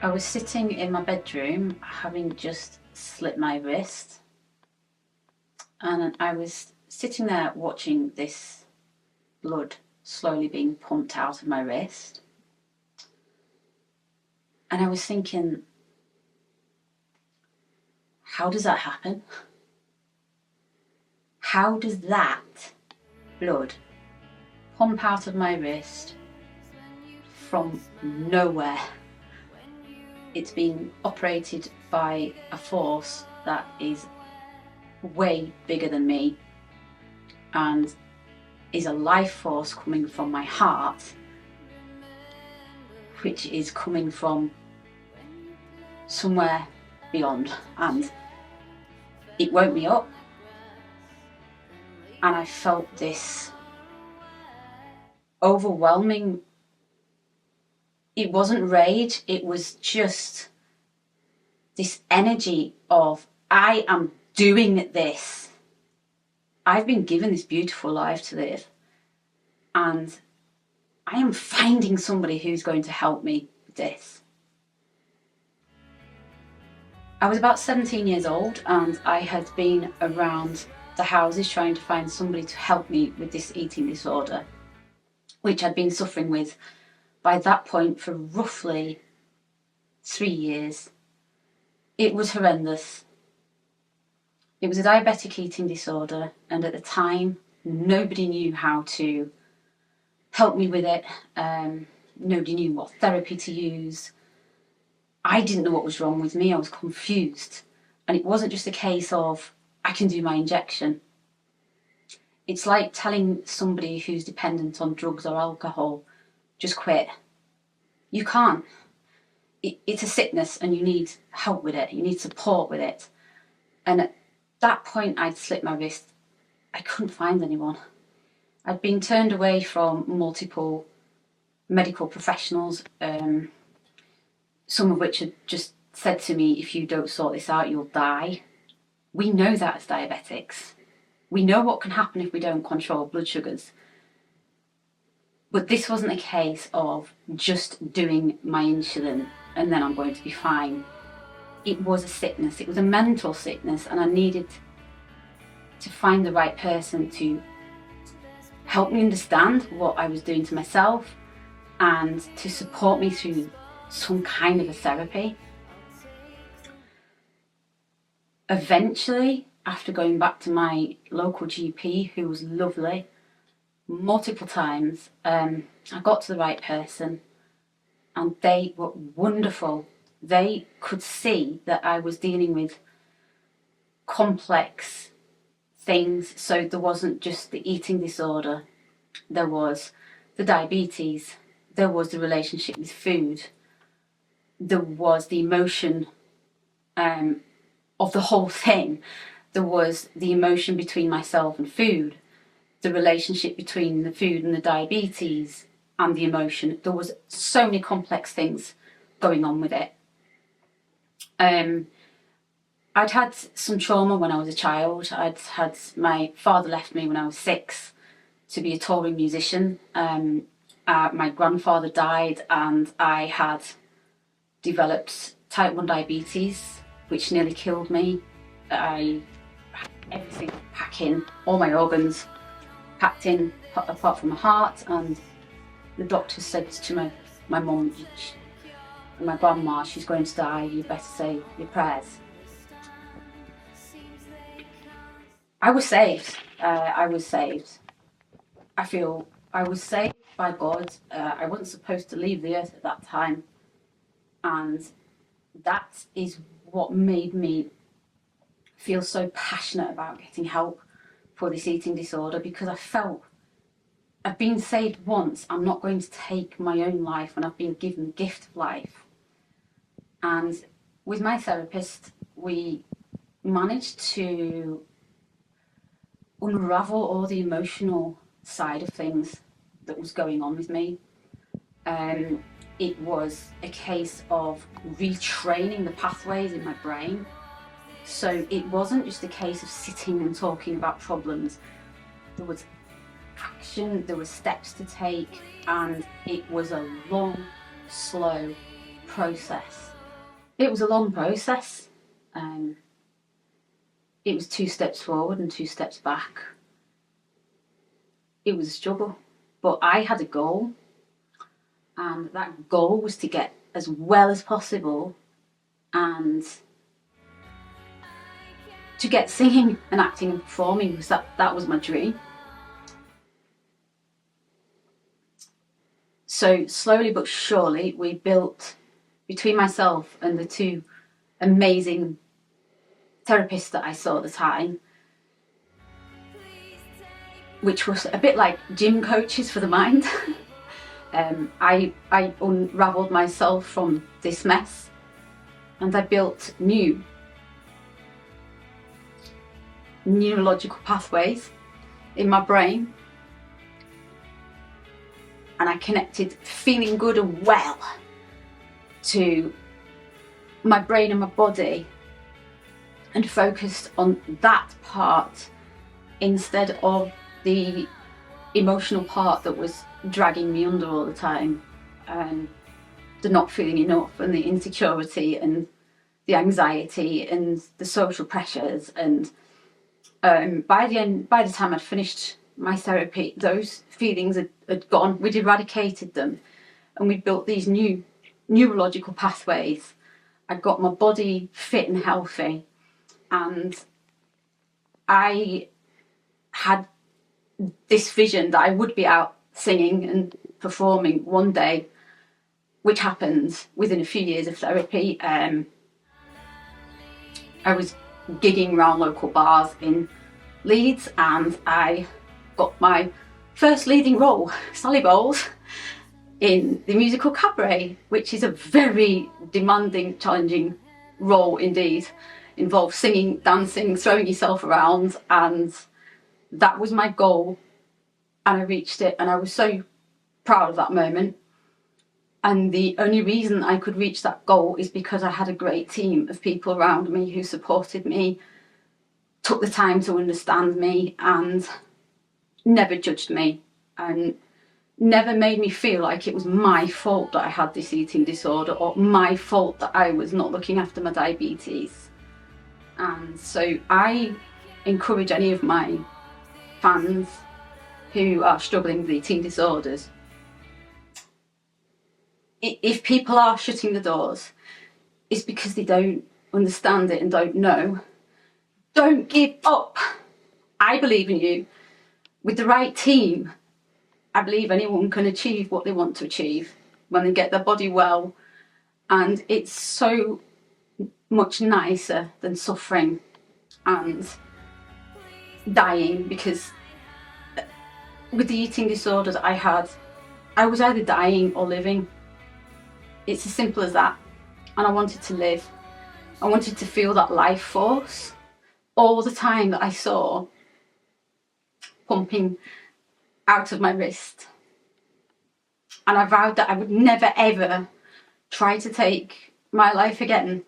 I was sitting in my bedroom having just slit my wrist, and I was sitting there watching this blood slowly being pumped out of my wrist, and I was thinking, how does that happen? How does that blood pump out of my wrist from nowhere? It's been operated by a force that is way bigger than me and is a life force coming from my heart, which is coming from somewhere beyond, and it woke me up, and I felt this overwhelming, it wasn't rage, it was just this energy of, I am doing this. I've been given this beautiful life to live, and I am finding somebody who's going to help me with this. I was about 17 years old, and I had been around the houses trying to find somebody to help me with this eating disorder, which I'd been suffering with by that point for roughly 3 years. It was horrendous. It was a diabetic eating disorder, and at the time nobody knew how to help me with it. Nobody knew what therapy to use. I didn't know what was wrong with me. I was confused, and it wasn't just a case of, I can do my injection. It's like telling somebody who's dependent on drugs or alcohol, just quit. You can't. It's a sickness, and you need help with it. You need support with it. And at that point, I'd slit my wrist. I couldn't find anyone. I'd been turned away from multiple medical professionals, some of which had just said to me, if you don't sort this out, you'll die. We know that as diabetics. We know what can happen if we don't control blood sugars. But this wasn't a case of just doing my insulin and then I'm going to be fine. It was a sickness. It was a mental sickness, and I needed to find the right person to help me understand what I was doing to myself and to support me through some kind of a therapy. Eventually, after going back to my local GP, who was lovely, multiple times, I got to the right person, and they were wonderful. They could see that I was dealing with complex things. So there wasn't just the eating disorder, there was the diabetes, there was the relationship with food, there was the emotion of the whole thing, there was the emotion between myself and food, the relationship between the food and the diabetes and the emotion. There was so many complex things going on with it. I'd had some trauma when I was a child. My father left me when I was 6 to be a touring musician. My grandfather died, and I had developed type 1 diabetes, which nearly killed me. I had everything packed in, all my organs packed in, apart from my heart, and the doctor said to my mum and my grandma, she's going to die, you better say your prayers. I was saved. I feel I was saved by God. I wasn't supposed to leave the earth at that time, and that is what made me feel so passionate about getting help for this eating disorder, because I felt I've been saved once. I'm not going to take my own life when I've been given the gift of life. And with my therapist, we managed to unravel all the emotional side of things that was going on with me. It was a case of retraining the pathways in my brain. So it wasn't just a case of sitting and talking about problems. There was action, there were steps to take, and it was a long, slow process. It was a long process. It was 2 steps forward and 2 steps back. It was a struggle, but I had a goal, and that goal was to get as well as possible and to get singing and acting and performing, because that was my dream. So slowly but surely we built, between myself and the 2 amazing therapists that I saw at the time, which was a bit like gym coaches for the mind. I unravelled myself from this mess, and I built new neurological pathways in my brain, and I connected feeling good and well to my brain and my body, and focused on that part instead of the emotional part that was dragging me under all the time, the not feeling enough and the insecurity and the anxiety and the social pressures. And by the time I'd finished my therapy, those feelings had gone. We'd eradicated them, and we'd built these new neurological pathways. I got my body fit and healthy, and I had this vision that I would be out singing and performing one day, which happened within a few years of therapy. I was gigging around local bars in Leeds, and I got my first leading role, Sally Bowles, in the musical Cabaret, which is a very demanding, challenging role indeed. Involves singing, dancing, throwing yourself around, and that was my goal, and I reached it, and I was so proud of that moment. And the only reason I could reach that goal is because I had a great team of people around me who supported me, took the time to understand me, and never judged me, and never made me feel like it was my fault that I had this eating disorder, or my fault that I was not looking after my diabetes. And so I encourage any of my fans who are struggling with eating disorders, if people are shutting the doors, it's because they don't understand it and don't know. Don't give up. I believe in you. With the right team, I believe anyone can achieve what they want to achieve when they get their body well. And it's so much nicer than suffering and dying, because with the eating disorder that I had, I was either dying or living. It's as simple as that. And I wanted to live. I wanted to feel that life force all the time that I saw pumping out of my wrist. And I vowed that I would never ever try to take my life again.